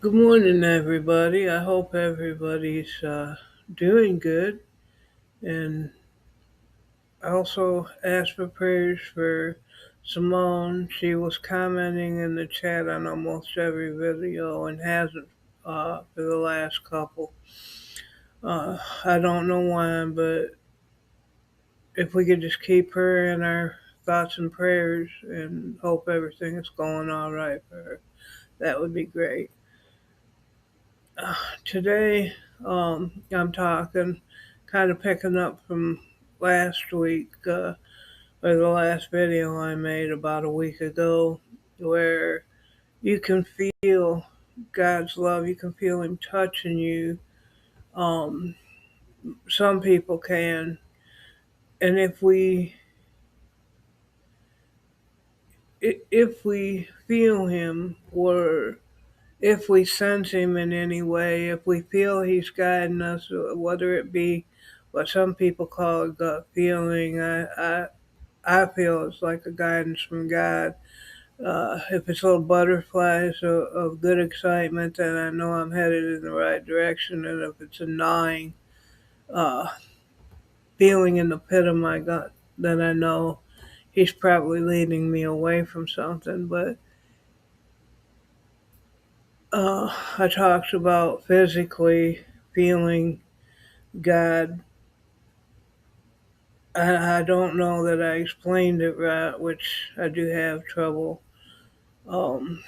Good morning, everybody. I hope everybody's doing good. And I also ask for prayers for Simone. She was commenting in the chat on almost every video and hasn't for the last couple. I don't know why, but if we could just keep her in our thoughts and prayers and hope everything is going all right for her, that would be great. Today, I'm talking, kind of picking up from last week, or the last video I made about a week ago, where you can feel God's love, you can feel Him touching you. Um, some people can, and if we feel Him, or if we sense Him in any way, if we feel He's guiding us, whether it be what some people call a gut feeling, I feel it's like a guidance from God. If it's little butterflies of good excitement, then I know I'm headed in the right direction. And if it's a gnawing uh, feeling in the pit of my gut, then I know He's probably leading me away from something. But I talked about physically feeling God. I don't know that I explained it right, which I do have trouble um,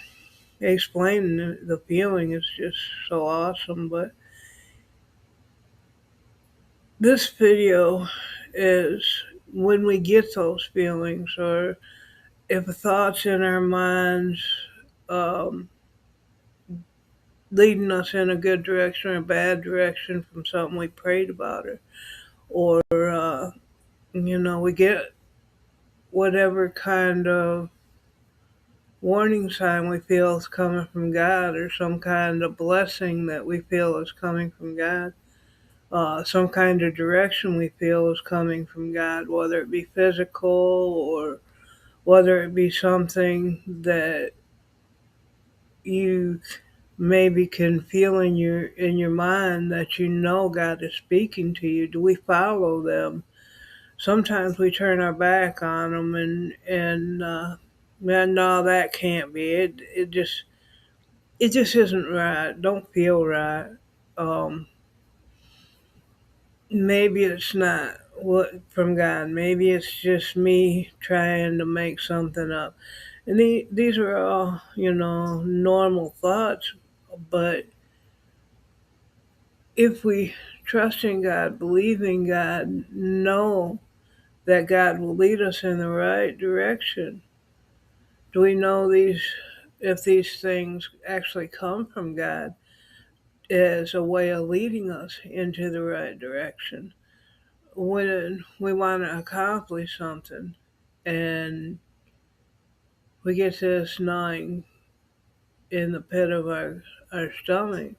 explaining it. The feeling is just so awesome. But this video is when we get those feelings, or if a thought's in our minds um, leading us in a good direction or a bad direction from something we prayed about, or we get whatever kind of warning sign we feel is coming from God, or some kind of blessing that we feel is coming from God, some kind of direction we feel is coming from God, whether it be physical or whether it be something that you maybe can feel in your mind that you know God is speaking to you. Do we follow them? Sometimes we turn our back on them and man, no, that can't be it. It just isn't right. Don't feel right. Um, Maybe it's not what from God. Maybe it's just me trying to make something up. And these are all, normal thoughts. But if we trust in God, believe in God, know that God will lead us in the right direction, do we know if these things actually come from God as a way of leading us into the right direction? When we want to accomplish something and we get this gnawing in the pit of our stomach,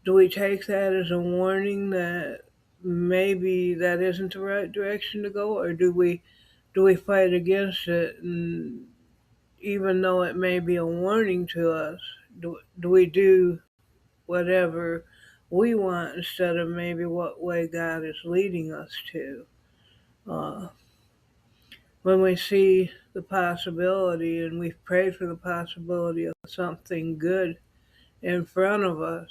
do we take that as a warning that maybe that isn't the right direction to go, or do we fight against it? And even though it may be a warning to us, do we do whatever we want instead of maybe what way God is leading us to? Uh, when we see the possibility and we've prayed for the possibility of something good in front of us,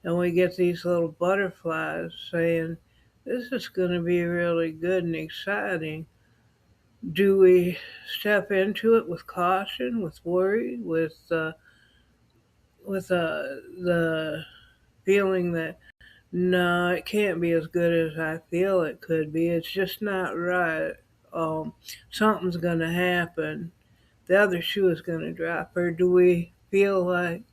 and we get these little butterflies saying, this is going to be really good and exciting, do we step into it with caution, with worry, with the feeling that no, it can't be as good as I feel it could be. It's just not right. Something's going to happen. The other shoe is going to drop. Or do we feel like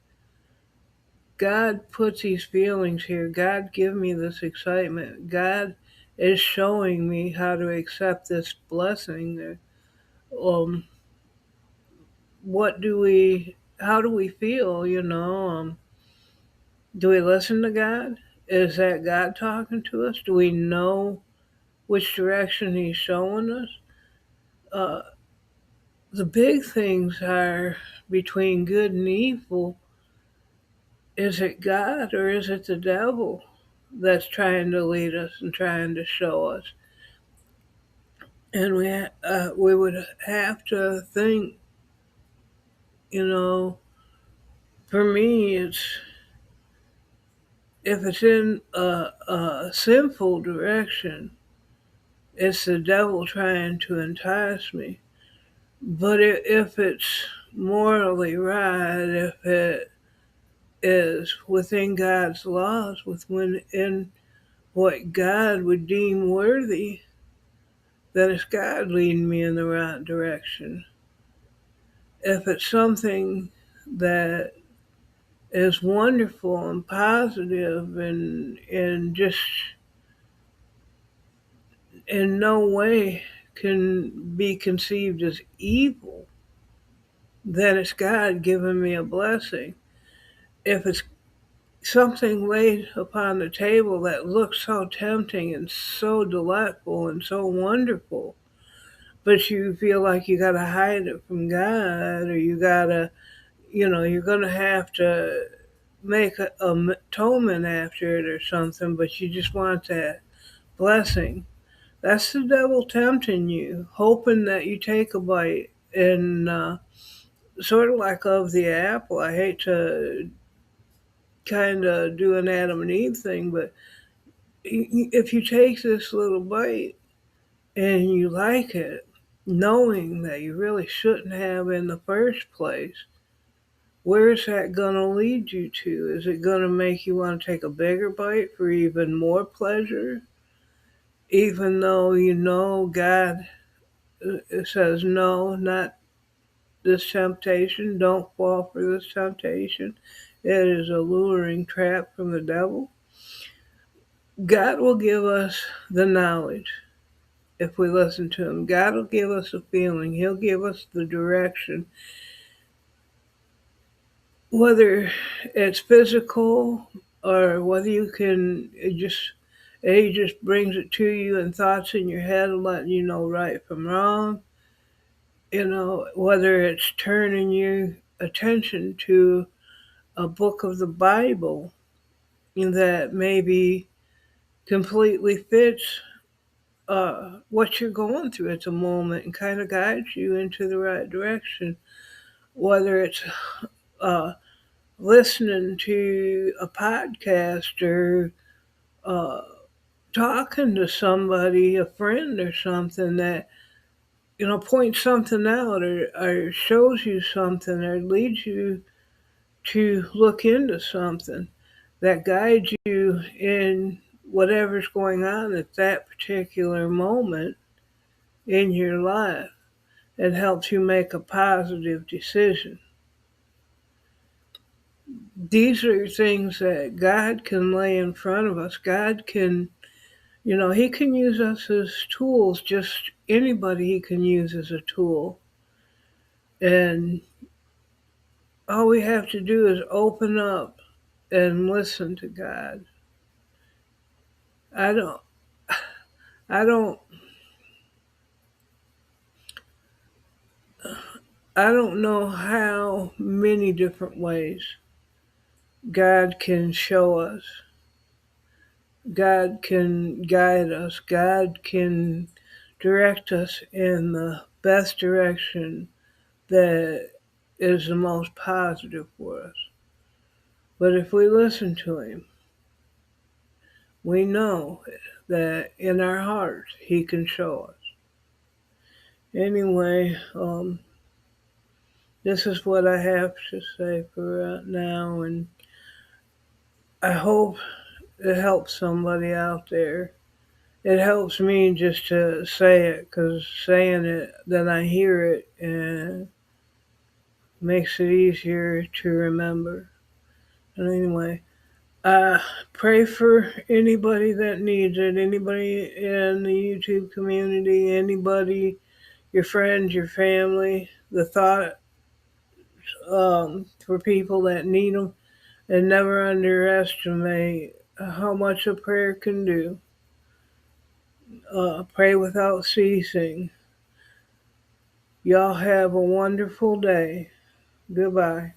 God puts these feelings here? God give me this excitement. God is showing me how to accept this blessing. Um, how do we feel? Do we listen to God? Is that God talking to us? Do we know which direction He's showing us? Uh, the big things are between good and evil. is it God or is it the devil that's trying to lead us and trying to show us? And we would have to think, you know, for me, it's if it's in a sinful direction, it's the devil trying to entice me. But if it's morally right, if it is within God's laws, within what God would deem worthy, then it's God leading me in the right direction. If it's something that is wonderful and positive and just in no way can be conceived as evil, then it's God giving me a blessing. If it's something laid upon the table that looks so tempting and so delightful and so wonderful, but you feel like you got to hide it from God, or you got to, you're going to have to make a atonement after it or something, but you just want that blessing. That's the devil tempting you, hoping that you take a bite and sort of like of the apple. I hate to kind of do an Adam and Eve thing, but if you take this little bite and you like it, knowing that you really shouldn't have in the first place, where is that going to lead you to? Is it going to make you want to take a bigger bite for even more pleasure? Even though you know God says, no, not this temptation, don't fall for this temptation. It is a luring trap from the devil. God will give us the knowledge if we listen to Him. God will give us a feeling. He'll give us the direction. Whether it's physical or whether you can He just brings it to you in thoughts in your head and letting you know right from wrong. Whether it's turning your attention to a book of the Bible that maybe completely fits what you're going through at the moment and kind of guides you into the right direction. Whether it's uh, listening to a podcast or uh, talking to somebody, a friend or something that points something out or shows you something or leads you to look into something that guides you in whatever's going on at that particular moment in your life. It helps you make a positive decision. These are things that God can lay in front of us. God can, He can use us as tools, just anybody He can use as a tool. And all we have to do is open up and listen to God. I don't, I don't, I don't know how many different ways God can show us. God can guide us. God can direct us in the best direction that is the most positive for us. But if we listen to Him, we know that in our hearts He can show us. Anyway, this is what I have to say for right now, and I hope it helps somebody out there. It helps me just to say it, because saying it, then I hear it, and makes it easier to remember. And anyway, pray for anybody that needs it, anybody in the YouTube community, anybody, your friends, your family, the thought for people that need them, and never underestimate how much a prayer can do. Pray without ceasing. Y'all have a wonderful day. Goodbye.